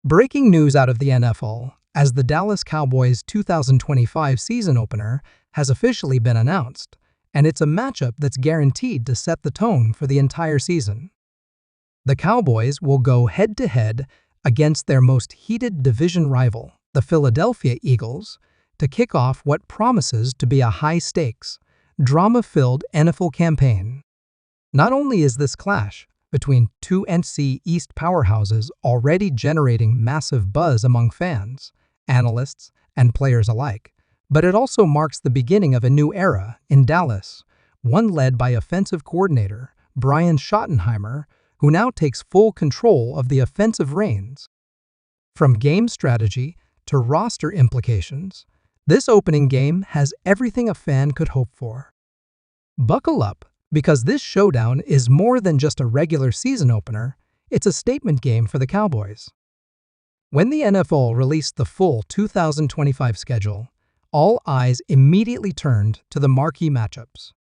Breaking news out of the NFL, as the Dallas Cowboys 2025 season opener has officially been announced, and it's a matchup that's guaranteed to set the tone for the entire season. The Cowboys will go head-to-head against their most heated division rival, the Philadelphia Eagles, to kick off what promises to be a high-stakes, drama-filled NFL campaign. Not only is this clash between two NFC East powerhouses already generating massive buzz among fans, analysts, and players alike, but it also marks the beginning of a new era in Dallas, one led by offensive coordinator Brian Schottenheimer, who now takes full control of the offensive reins. From game strategy to roster implications, this opening game has everything a fan could hope for. Buckle up, because this showdown is more than just a regular season opener, it's a statement game for the Cowboys. When the NFL released the full 2025 schedule, all eyes immediately turned to the marquee matchups.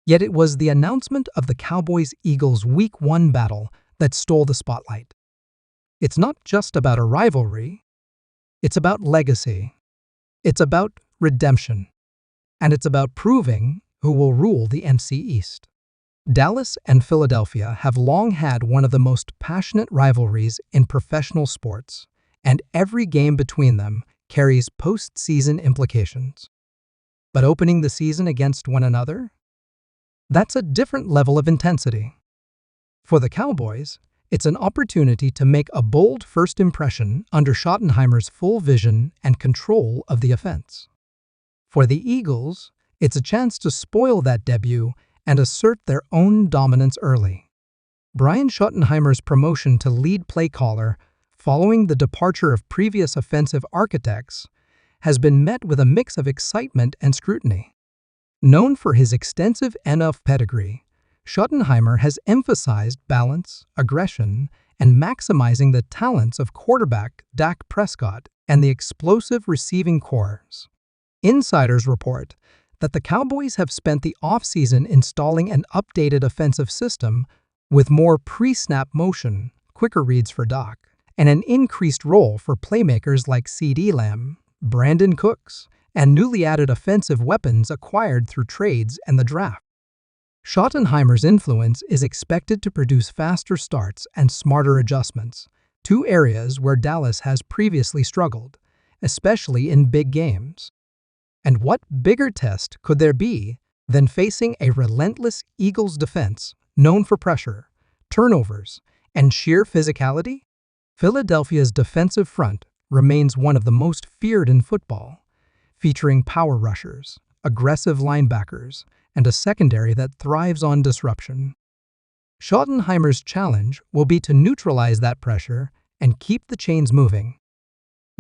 Yet it was the announcement of the Cowboys-Eagles Week 1 battle that stole the spotlight. It's not just about a rivalry, it's about legacy, it's about redemption, and it's about proving who will rule the NFC East. Dallas and Philadelphia have long had one of the most passionate rivalries in professional sports, and every game between them carries postseason implications. But opening the season against one another? That's a different level of intensity. For the Cowboys, it's an opportunity to make a bold first impression under Schottenheimer's full vision and control of the offense. For the Eagles, it's a chance to spoil that debut and assert their own dominance early. Brian Schottenheimer's promotion to lead play caller following the departure of previous offensive architects has been met with a mix of excitement and scrutiny. Known for his extensive NFL pedigree, Schottenheimer has emphasized balance, aggression, and maximizing the talents of quarterback Dak Prescott and the explosive receiving corps. Insiders report that the Cowboys have spent the offseason installing an updated offensive system with more pre-snap motion, quicker reads for Dak, and an increased role for playmakers like CeeDee, Brandon Cooks, and newly added offensive weapons acquired through trades and the draft. Schottenheimer's influence is expected to produce faster starts and smarter adjustments, two areas where Dallas has previously struggled, especially in big games. And what bigger test could there be than facing a relentless Eagles defense known for pressure, turnovers, and sheer physicality? Philadelphia's defensive front remains one of the most feared in football, featuring power rushers, aggressive linebackers, and a secondary that thrives on disruption. Schottenheimer's challenge will be to neutralize that pressure and keep the chains moving.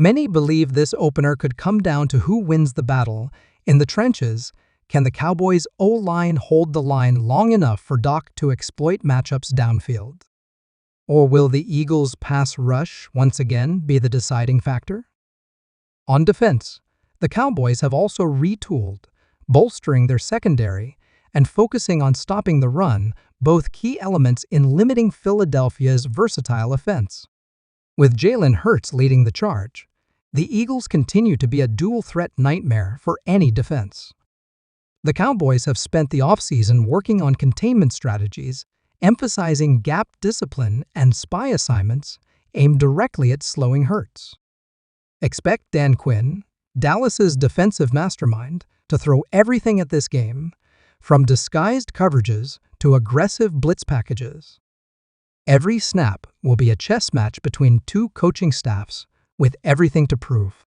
Many believe this opener could come down to who wins the battle. In the trenches, can the Cowboys' O-line hold the line long enough for Dak to exploit matchups downfield? Or will the Eagles' pass rush once again be the deciding factor? On defense, the Cowboys have also retooled, bolstering their secondary and focusing on stopping the run, both key elements in limiting Philadelphia's versatile offense. With Jalen Hurts leading the charge, the Eagles continue to be a dual-threat nightmare for any defense. The Cowboys have spent the offseason working on containment strategies, emphasizing gap discipline and spy assignments aimed directly at slowing Hurts. Expect Dan Quinn, Dallas's defensive mastermind, to throw everything at this game, from disguised coverages to aggressive blitz packages. Every snap will be a chess match between two coaching staffs with everything to prove.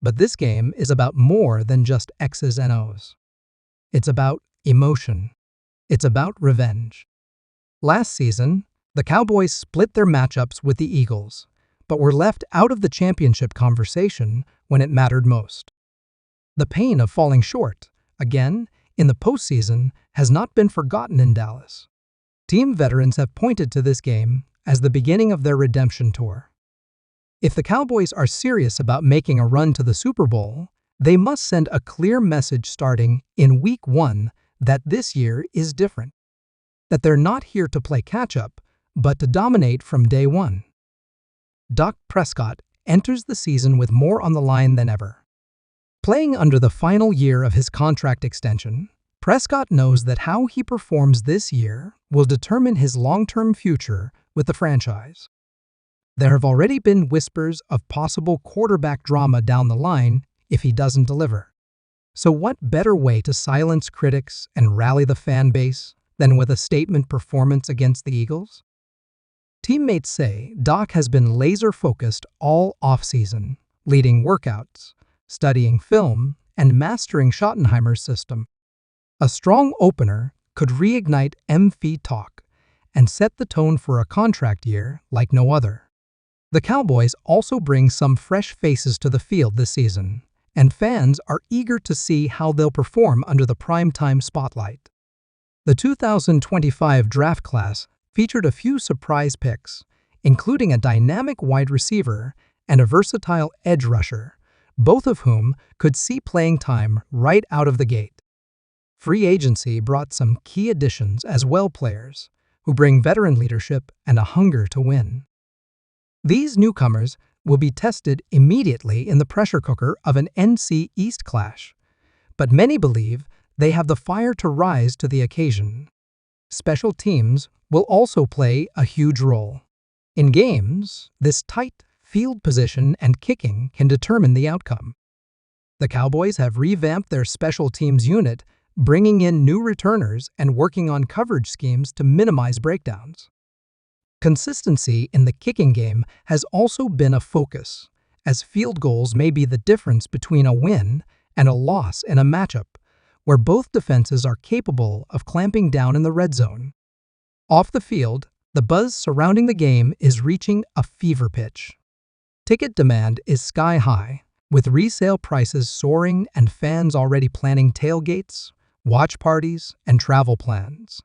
But this game is about more than just X's and O's. It's about emotion. It's about revenge. Last season, the Cowboys split their matchups with the Eagles, but were left out of the championship conversation when it mattered most. The pain of falling short, again, in the postseason, has not been forgotten in Dallas. Team veterans have pointed to this game as the beginning of their redemption tour. If the Cowboys are serious about making a run to the Super Bowl, they must send a clear message starting in Week 1 that this year is different. That they're not here to play catch-up, but to dominate from day one. Dak Prescott enters the season with more on the line than ever. Playing under the final year of his contract extension, Prescott knows that how he performs this year will determine his long-term future with the franchise. There have already been whispers of possible quarterback drama down the line if he doesn't deliver. So what better way to silence critics and rally the fan base than with a statement performance against the Eagles? Teammates say Dak has been laser-focused all offseason, leading workouts, studying film, and mastering Schottenheimer's system. A strong opener could reignite MVP talk and set the tone for a contract year like no other. The Cowboys also bring some fresh faces to the field this season, and fans are eager to see how they'll perform under the primetime spotlight. The 2025 draft class featured a few surprise picks, including a dynamic wide receiver and a versatile edge rusher, both of whom could see playing time right out of the gate. Free agency brought some key additions as well, players who bring veteran leadership and a hunger to win. These newcomers will be tested immediately in the pressure cooker of an NFC East clash, but many believe they have the fire to rise to the occasion. Special teams will also play a huge role. In games, this tight field position and kicking can determine the outcome. The Cowboys have revamped their special teams unit, bringing in new returners and working on coverage schemes to minimize breakdowns. Consistency in the kicking game has also been a focus, as field goals may be the difference between a win and a loss in a matchup where both defenses are capable of clamping down in the red zone. Off the field, the buzz surrounding the game is reaching a fever pitch. Ticket demand is sky high, with resale prices soaring and fans already planning tailgates, watch parties, and travel plans.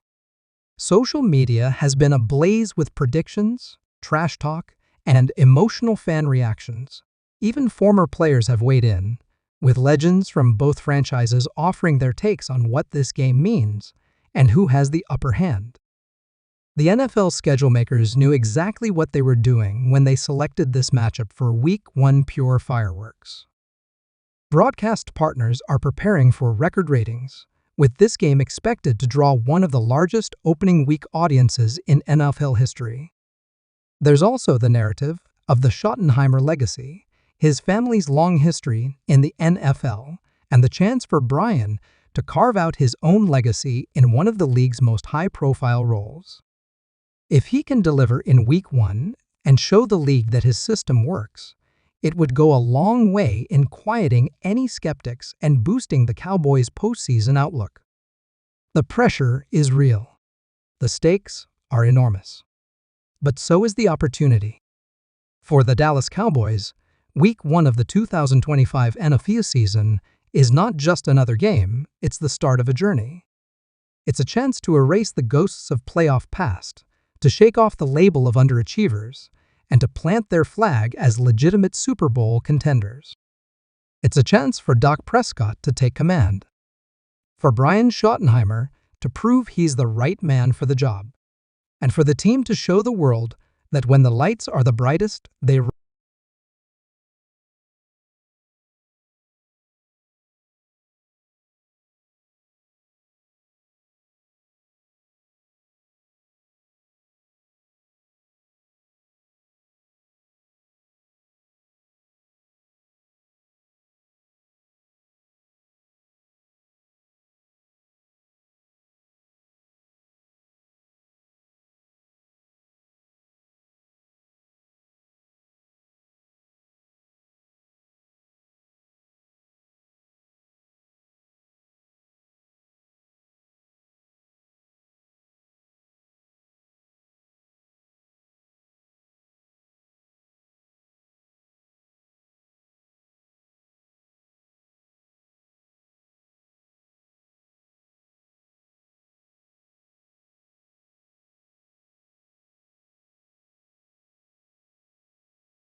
Social media has been ablaze with predictions, trash talk, and emotional fan reactions. Even former players have weighed in, with legends from both franchises offering their takes on what this game means and who has the upper hand. The NFL schedule makers knew exactly what they were doing when they selected this matchup for Week 1 pure fireworks. Broadcast partners are preparing for record ratings, with this game expected to draw one of the largest opening week audiences in NFL history. There's also the narrative of the Schottenheimer legacy, his family's long history in the NFL, and the chance for Brian to carve out his own legacy in one of the league's most high-profile roles. If he can deliver in Week 1 and show the league that his system works, it would go a long way in quieting any skeptics and boosting the Cowboys' postseason outlook. The pressure is real. The stakes are enormous. But so is the opportunity. For the Dallas Cowboys, Week 1 of the 2025 NFC season is not just another game, it's the start of a journey. It's a chance to erase the ghosts of playoff past, to shake off the label of underachievers, and to plant their flag as legitimate Super Bowl contenders. It's a chance for Dak Prescott to take command, for Brian Schottenheimer to prove he's the right man for the job, and for the team to show the world that when the lights are the brightest, they